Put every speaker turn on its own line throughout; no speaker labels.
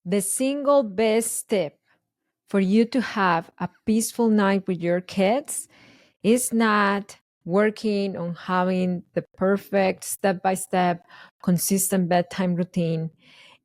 The single best step for you to have a peaceful night with your kids is not working on having the perfect step-by-step consistent bedtime routine,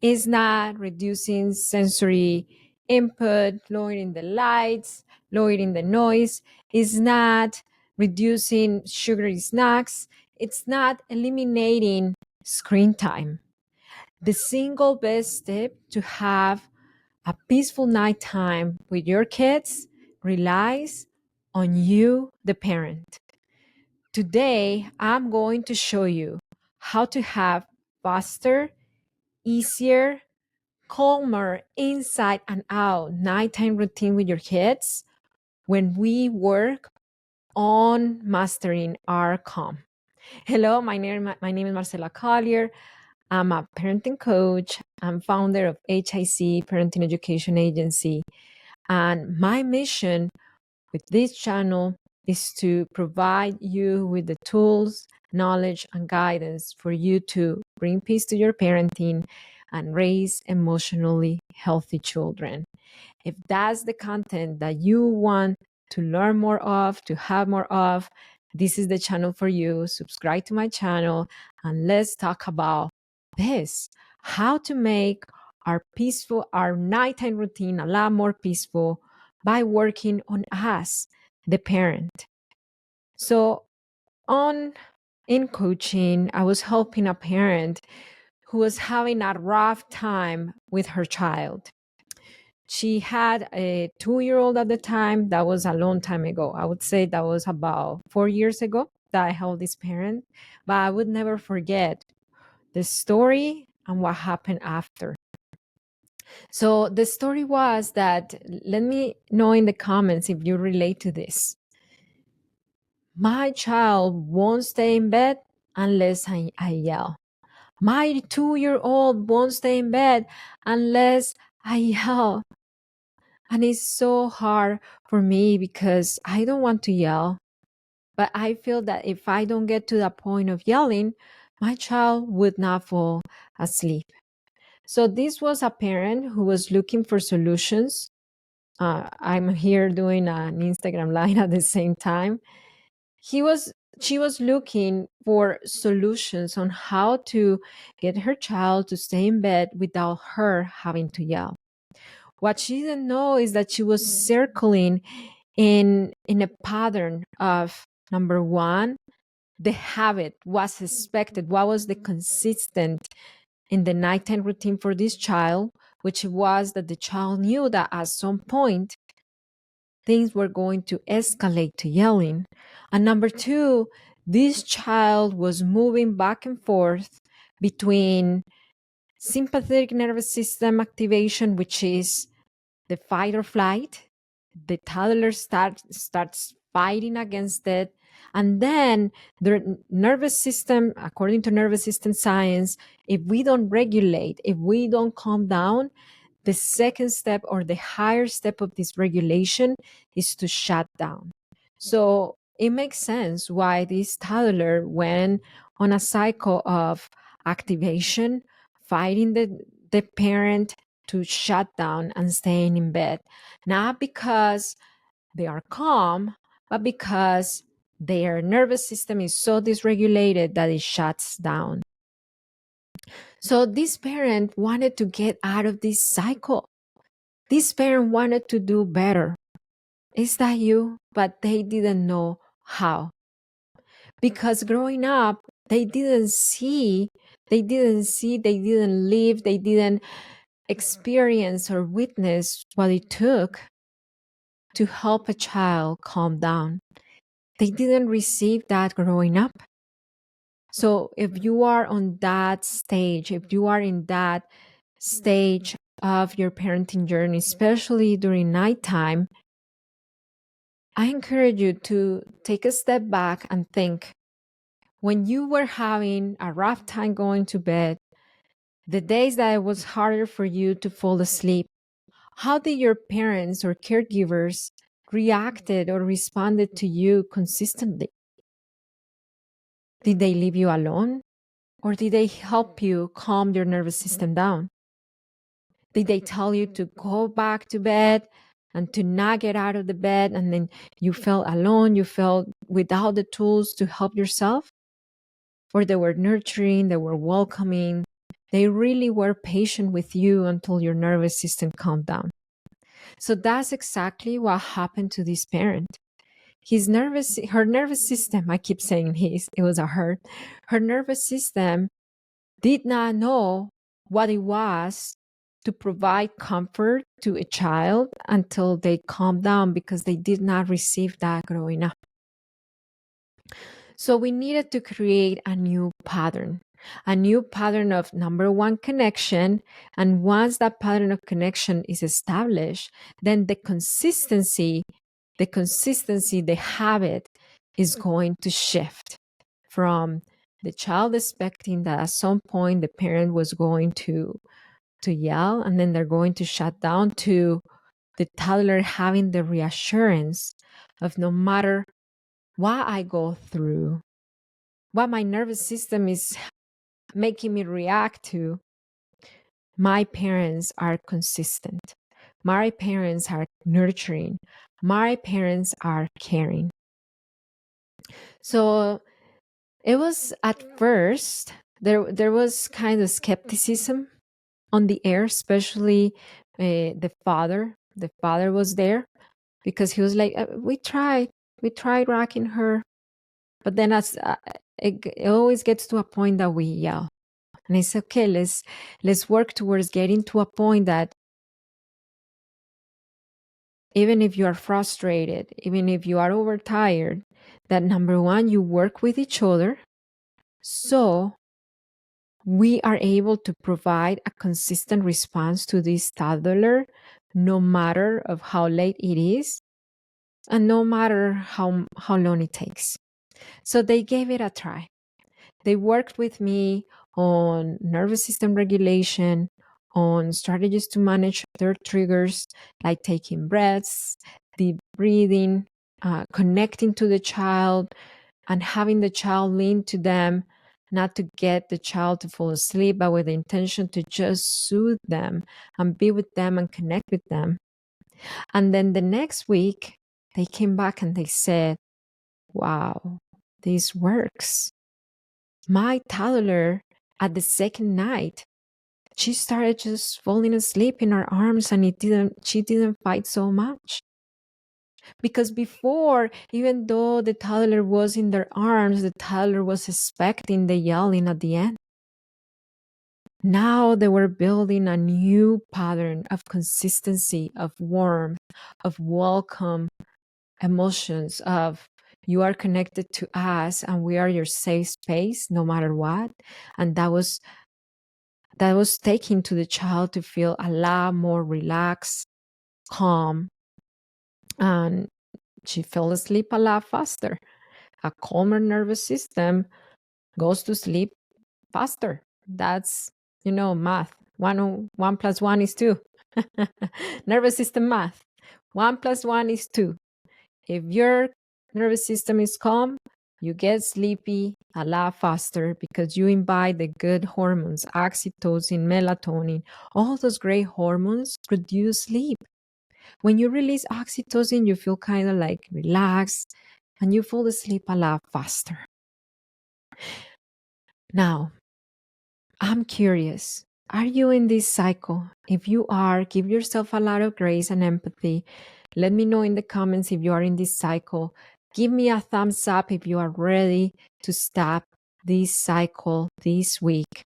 is not reducing sensory input, lowering the lights, lowering the noise, is not reducing sugary snacks, it's not eliminating screen time. The single best step to have a peaceful nighttime with your kids relies on you, the parent. Today, I'm going to show you how to have faster, easier, calmer, inside and out nighttime routine with your kids when we work on mastering our calm. Hello, my name is Marcela Collier. I'm a parenting coach. I'm founder of HIC Parenting Education Agency. And my mission with this channel is to provide you with the tools, knowledge, and guidance for you to bring peace to your parenting and raise emotionally healthy children. If that's the content that you want to learn more of, to have more of, this is the channel for you. Subscribe to my channel and let's talk about this, how to make our nighttime routine a lot more peaceful by working on us, the parent. So in coaching, I was helping a parent who was having a rough time with her child. She had a 2-year-old at the time. That was a long time ago. I would say that was about 4 years ago that I helped this parent, but I would never forget the story and what happened after. So the story was that, let me know in the comments if you relate to this. My child won't stay in bed unless I yell. My 2-year-old won't stay in bed unless I yell. And it's so hard for me because I don't want to yell. But I feel that if I don't get to the point of yelling, my child would not fall asleep. So this was a parent who was looking for solutions. I'm here doing an Instagram live at the same time. She was looking for solutions on how to get her child to stay in bed without her having to yell. What she didn't know is that she was circling in a pattern of, number one, the habit was expected, what was the consistent in the nighttime routine for this child, which was that the child knew that at some point things were going to escalate to yelling. And number two, this child was moving back and forth between sympathetic nervous system activation, which is the fight or flight. The toddler starts fighting against it. And then the nervous system, according to nervous system science, if we don't regulate, if we don't calm down, the second step or the higher step of this regulation is to shut down. So it makes sense why this toddler went on a cycle of activation, fighting the parent to shut down and staying in bed, not because they are calm, but because their nervous system is so dysregulated that it shuts down. So this parent wanted to get out of this cycle. This parent wanted to do better. Is that you? But they didn't know how. Because growing up, they didn't live, they didn't experience or witness what it took to help a child calm down. They didn't receive that growing up. So if you are on that stage, if you are in that stage of your parenting journey, especially during nighttime, I encourage you to take a step back and think, when you were having a rough time going to bed, the days that it was harder for you to fall asleep, how did your parents or caregivers reacted or responded to you consistently? Did they leave you alone? Or did they help you calm your nervous system down? Did they tell you to go back to bed and to not get out of the bed, and then you felt alone, you felt without the tools to help yourself? Or they were nurturing, they were welcoming, they really were patient with you until your nervous system calmed down. So that's exactly what happened to this parent. Her nervous system, I keep saying it was a her nervous system did not know what it was to provide comfort to a child until they calmed down, because they did not receive that growing up. So we needed to create a new pattern of, number one, connection. And once that pattern of connection is established, then the consistency, the habit is going to shift from the child expecting that at some point the parent was going to yell and then they're going to shut down, to the toddler having the reassurance of, no matter what I go through, what my nervous system is making me react to, my parents are consistent. My parents are nurturing. My parents are caring. So it was, at first, there was kind of skepticism on the air, especially the father. The father was there because he was like, we tried rocking her. But then it always gets to a point that we yell. And it's okay, let's work towards getting to a point that even if you are frustrated, even if you are overtired, that, number one, you work with each other so we are able to provide a consistent response to this toddler, no matter of how late it is and no matter how long it takes. So they gave it a try. They worked with me on nervous system regulation, on strategies to manage their triggers, like taking breaths, deep breathing, connecting to the child, and having the child lean to them, not to get the child to fall asleep, but with the intention to just soothe them and be with them and connect with them. And then the next week, they came back and they said, wow, this works. My toddler, at the second night, she started just falling asleep in our arms, and she didn't fight so much. Because before, even though the toddler was in their arms, the toddler was expecting the yelling at the end. Now they were building a new pattern of consistency, of warmth, of welcome emotions, of, you are connected to us and we are your safe space no matter what. And that was taking to the child to feel a lot more relaxed, calm, and she fell asleep a lot faster. A calmer nervous system goes to sleep faster. That's, math. One plus one is two. Nervous system math. 1 + 1 is 2. If your nervous system is calm, you get sleepy a lot faster because you imbibe the good hormones, oxytocin, melatonin. All those great hormones produce sleep. When you release oxytocin, you feel kind of like relaxed and you fall asleep a lot faster. Now, I'm curious, are you in this cycle? If you are, give yourself a lot of grace and empathy. Let me know in the comments if you are in this cycle. Give me a thumbs up if you are ready to stop this cycle this week.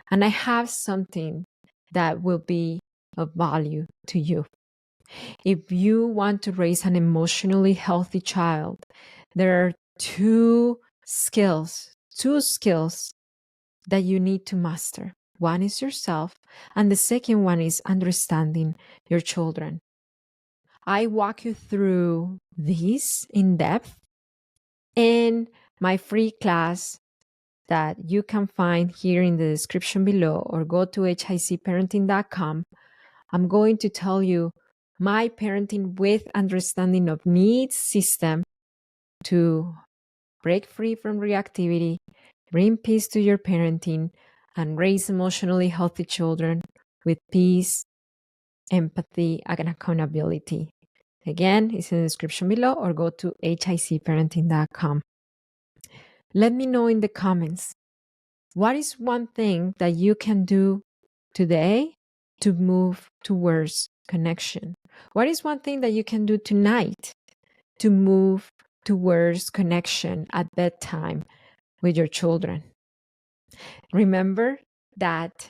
And I have something that will be of value to you. If you want to raise an emotionally healthy child, there are two skills that you need to master. One is yourself, and the second one is understanding your children. I walk you through these in depth in my free class that you can find here in the description below, or go to hicparenting.com. I'm going to tell you my parenting with understanding of needs system to break free from reactivity, bring peace to your parenting, and raise emotionally healthy children with peace, empathy, and accountability. Again, it's in the description below, or go to hicparenting.com. Let me know in the comments, what is one thing that you can do today to move towards connection? What is one thing that you can do tonight to move towards connection at bedtime with your children? Remember that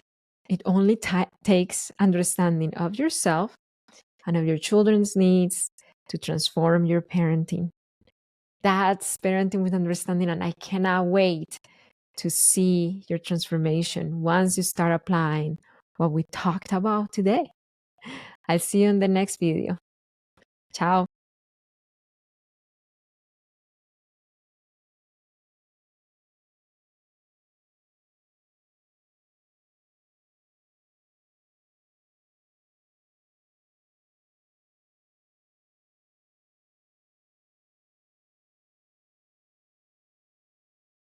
it only takes understanding of yourself and of your children's needs to transform your parenting. That's parenting with understanding, and I cannot wait to see your transformation once you start applying what we talked about today. I'll see you in the next video. Ciao.